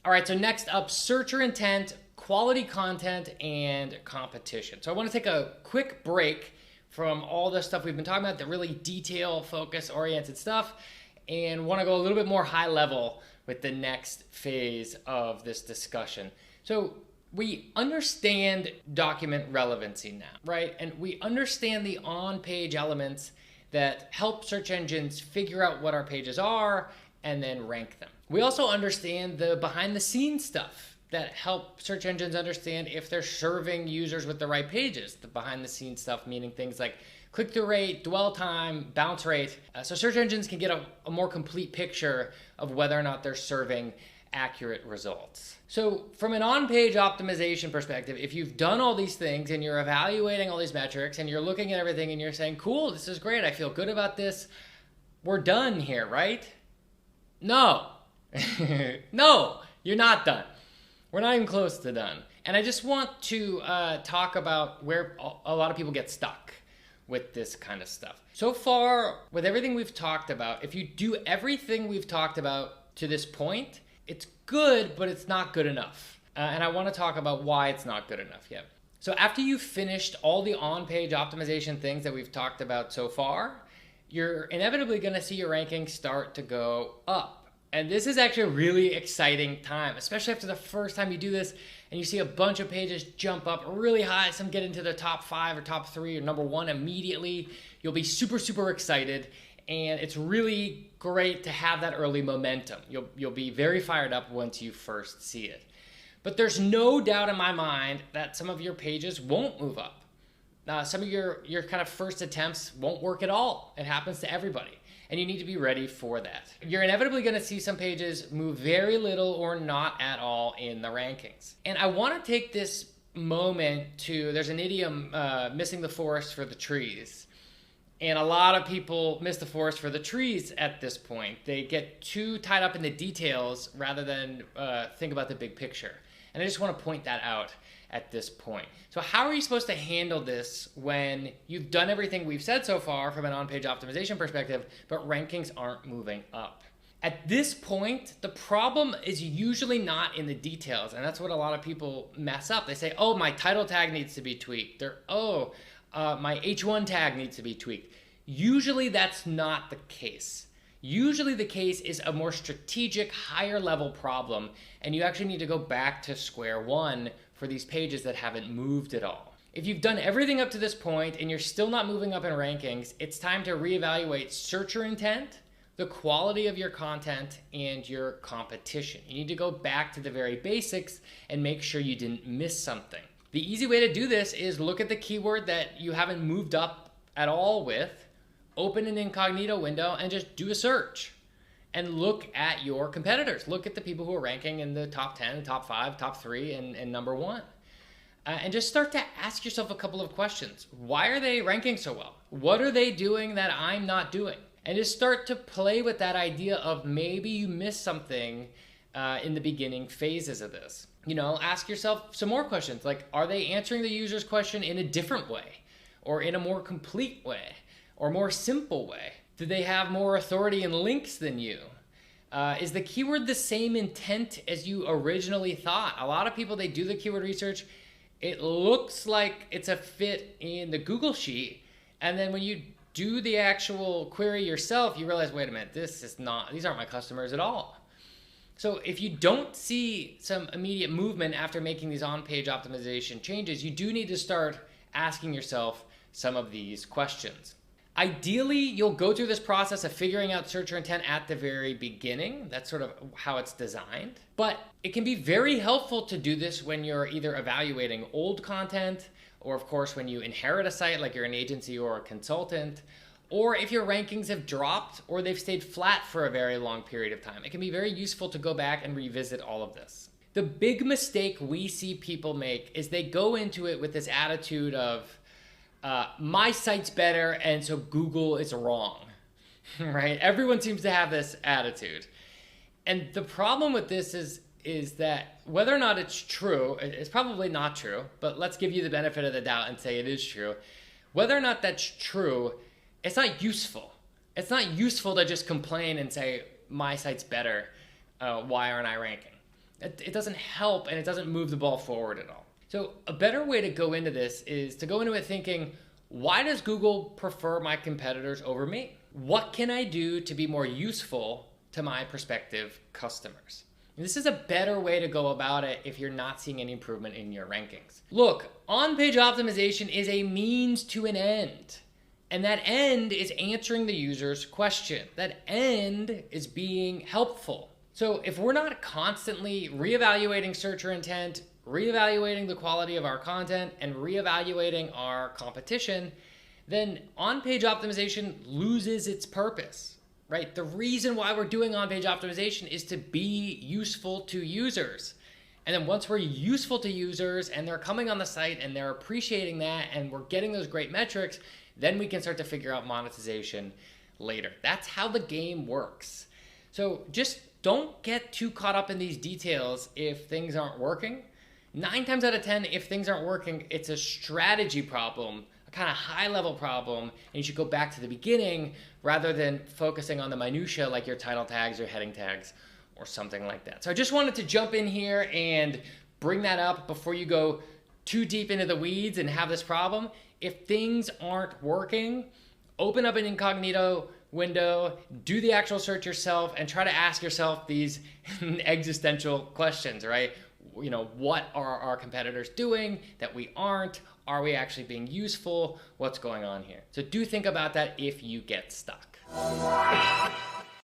All right, so next up, searcher intent, quality content, and competition. So I want to take a quick break from all the stuff we've been talking about, the really detail focus oriented stuff, and want to go a little bit more high level with the next phase of this discussion. So we understand document relevancy now, right? And we understand the on-page elements that help search engines figure out what our pages are and then rank them. We also understand the behind-the-scenes stuff that help search engines understand if they're serving users with the right pages. The behind-the-scenes stuff meaning things like click-through rate, dwell time, bounce rate. So search engines can get a more complete picture of whether or not they're serving accurate results. So from an on-page optimization perspective, if you've done all these things and you're evaluating all these metrics and you're looking at everything and you're saying, cool, this is great, I feel good about this, we're done here, right? No. No, you're not done. We're not even close to done. And I just want to talk about where a lot of people get stuck with this kind of stuff. So far, with everything we've talked about, if you do everything we've talked about to this point, it's good, but it's not good enough. And I want to talk about why it's not good enough yet. So after you've finished all the on-page optimization things that we've talked about so far, you're inevitably going to see your rankings start to go up. And this is actually a really exciting time, especially after the first time you do this and you see a bunch of pages jump up really high. Some get into the top 5 or top 3 or number 1 immediately. You'll be super, super excited. And it's really great to have that early momentum. You'll be very fired up once you first see it. But there's no doubt in my mind that some of your pages won't move up. Some of your kind of first attempts won't work at all. It happens to everybody. And you need to be ready for that. You're inevitably going to see some pages move very little or not at all in the rankings. And I want to take this moment there's an idiom, missing the forest for the trees. And a lot of people miss the forest for the trees at this point. They get too tied up in the details rather than think about the big picture. And I just want to point that out at this point. So how are you supposed to handle this when you've done everything we've said so far from an on-page optimization perspective, but rankings aren't moving up? At this point, the problem is usually not in the details, and that's what a lot of people mess up. They say, oh, my title tag needs to be tweaked, or my H1 tag needs to be tweaked. Usually that's not the case. Usually the case is a more strategic, higher level problem, and you actually need to go back to square one for these pages that haven't moved at all. If you've done everything up to this point and you're still not moving up in rankings, it's time to reevaluate searcher intent, the quality of your content, and your competition. You need to go back to the very basics and make sure you didn't miss something. The easy way to do this is look at the keyword that you haven't moved up at all with, open an incognito window, and just do a search. And look at your competitors. Look at the people who are ranking in the top 10, top 5, top 3, and number 1. And just start to ask yourself a couple of questions. Why are they ranking so well? What are they doing that I'm not doing? And just start to play with that idea of maybe you missed something in the beginning phases of this. Ask yourself some more questions, like, are they answering the user's question in a different way, or in a more complete way, or more simple way? Do they have more authority and links than you? Is the keyword the same intent as you originally thought? A lot of people, they do the keyword research. It looks like it's a fit in the Google sheet. And then when you do the actual query yourself, you realize, wait a minute, these aren't my customers at all. So if you don't see some immediate movement after making these on-page optimization changes, you do need to start asking yourself some of these questions. Ideally, you'll go through this process of figuring out searcher intent at the very beginning. That's sort of how it's designed. But it can be very helpful to do this when you're either evaluating old content, or of course when you inherit a site like you're an agency or a consultant, or if your rankings have dropped or they've stayed flat for a very long period of time. It can be very useful to go back and revisit all of this. The big mistake we see people make is they go into it with this attitude of, my site's better, and so Google is wrong, right? Everyone seems to have this attitude. And the problem with this is that whether or not it's true, it's probably not true, but let's give you the benefit of the doubt and say it is true. Whether or not that's true, it's not useful. It's not useful to just complain and say, my site's better, why aren't I ranking? It doesn't help, and it doesn't move the ball forward at all. So a better way to go into this is to go into it thinking, why does Google prefer my competitors over me? What can I do to be more useful to my prospective customers? And this is a better way to go about it if you're not seeing any improvement in your rankings. Look, on-page optimization is a means to an end. And that end is answering the user's question. That end is being helpful. So if we're not constantly reevaluating searcher intent, reevaluating the quality of our content, and reevaluating our competition, then on-page optimization loses its purpose, right? The reason why we're doing on-page optimization is to be useful to users. And then once we're useful to users and they're coming on the site and they're appreciating that and we're getting those great metrics, then we can start to figure out monetization later. That's how the game works. So just don't get too caught up in these details if things aren't working. 9 times out of 10, if things aren't working, it's a strategy problem, a kind of high-level problem, and you should go back to the beginning rather than focusing on the minutia like your title tags or heading tags or something like that. So I just wanted to jump in here and bring that up before you go too deep into the weeds and have this problem. If things aren't working, open up an incognito window, do the actual search yourself, and try to ask yourself these existential questions, right? You know, what are our competitors doing that we aren't? Are we actually being useful? What's going on here? So do think about that if you get stuck.